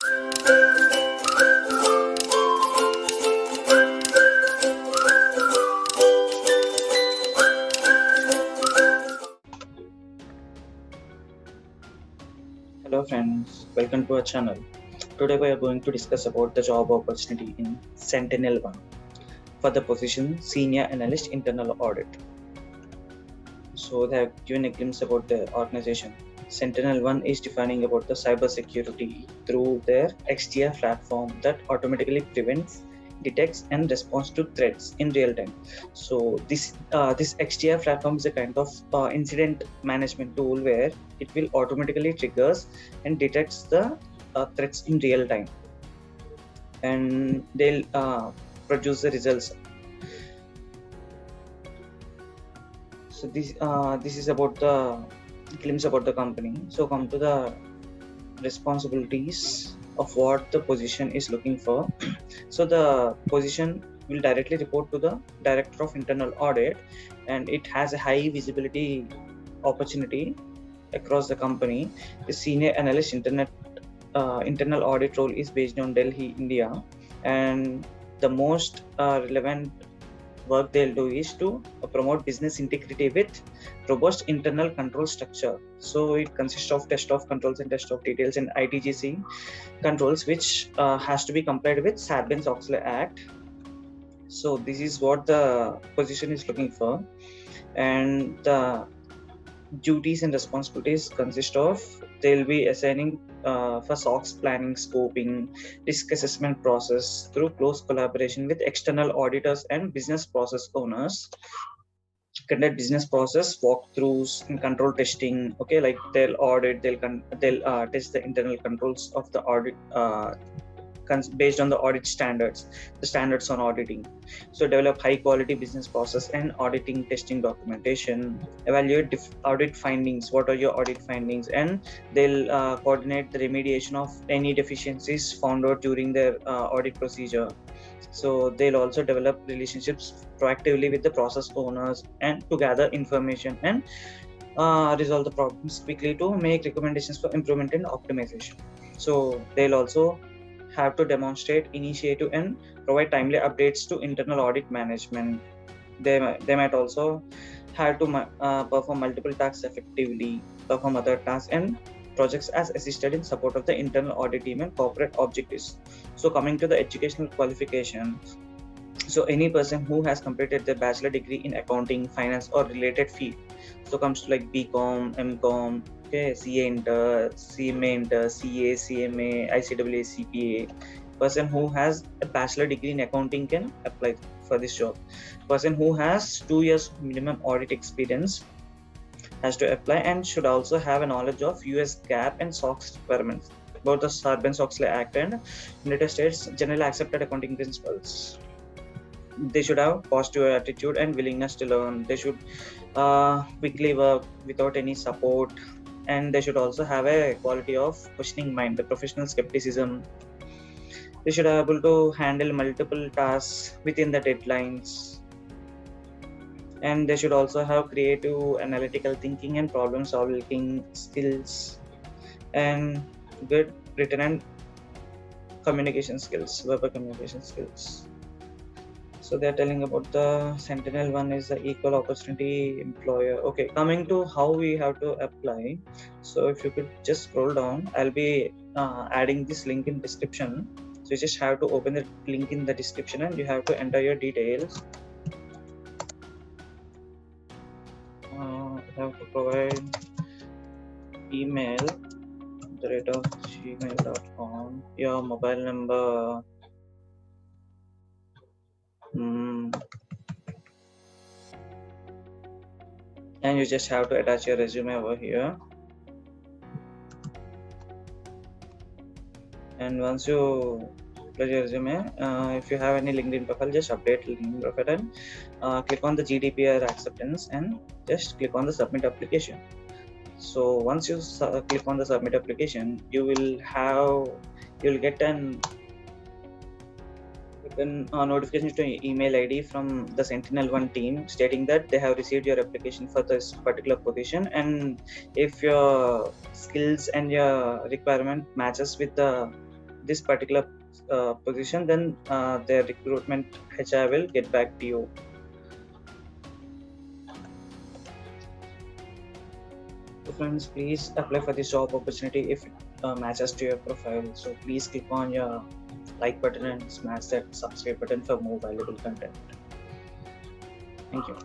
Hello friends, welcome to our channel. Today we are going to discuss about the job opportunity in Sentinel-1 for the position Senior Analyst Internal Audit. So they have given a glimpse about the organization. Sentinel-1 is defining about the cybersecurity through their XDR platform that automatically prevents, detects and responds to threats in real time. So this XDR platform is a kind of incident management tool where it will automatically triggers and detects the threats in real time, and they'll produce the results. So this is about the glimpse about the company. So come to the responsibilities of what the position is looking for. So the position will directly report to the Director of Internal Audit, and it has a high visibility opportunity across the company. The Senior Analyst Internal Audit role is based on Delhi, India, and the most relevant work they'll do is to promote business integrity with robust internal control structure. So it consists of test of controls and test of details and ITGC controls, which has to be complied with Sarbanes-Oxley Act. So this is what the position is looking for, and the duties and responsibilities consist of they'll be assigning for SOX planning, scoping, risk assessment process through close collaboration with external auditors and business process owners, conduct business process walkthroughs and control testing. Okay, like they'll audit, they'll test the internal controls of the audit based on the audit standards, the standards on auditing. So develop high quality business process and auditing testing documentation, evaluate audit findings, what are your audit findings, and they'll coordinate the remediation of any deficiencies found out during their audit procedure. So they'll also develop relationships proactively with the process owners and to gather information and resolve the problems quickly to make recommendations for improvement and optimization. So they'll also have to demonstrate initiative and provide timely updates to internal audit management. They might also have to perform multiple tasks effectively, perform other tasks and projects as assisted in support of the internal audit team and corporate objectives. So coming to the educational qualification, so any person who has completed their bachelor degree in accounting, finance or related field, so comes to like BCom, MCom, okay, CA Inter, CMA Inter, CA, CMA, ICAA, CPA. Person who has a bachelor degree in accounting can apply for this job. Person who has 2 years minimum audit experience has to apply and should also have a knowledge of US GAAP and SOX requirements, both the Sarbanes-Oxley Act and United States generally accepted accounting principles. They should have positive attitude and willingness to learn. They should quickly work without any support, and they should also have a quality of questioning mind, the professional skepticism. They should be able to handle multiple tasks within the deadlines, and they should also have creative analytical thinking and problem solving skills, and good written and communication skills, verbal communication skills. So they're telling about the Sentinel-1 is the equal opportunity employer. Okay, coming to how we have to apply. So if you could just scroll down, I'll be adding this link in description. So you just have to open the link in the description and you have to enter your details. You have to provide email @gmail.com, your mobile number, and you just have to attach your resume over here. And once you upload your resume, if you have any LinkedIn profile, just update LinkedIn profile and click on the GDPR acceptance and just click on the submit application. So once you click on the submit application, you'll get an notification to your email ID from the Sentinel-1 team stating that they have received your application for this particular position, and if your skills and your requirement matches with the this particular position, then their recruitment HR will get back to you. So friends, please apply for this job opportunity if it matches to your profile. So please click on your like button and smash that subscribe button for more valuable content. Thank you.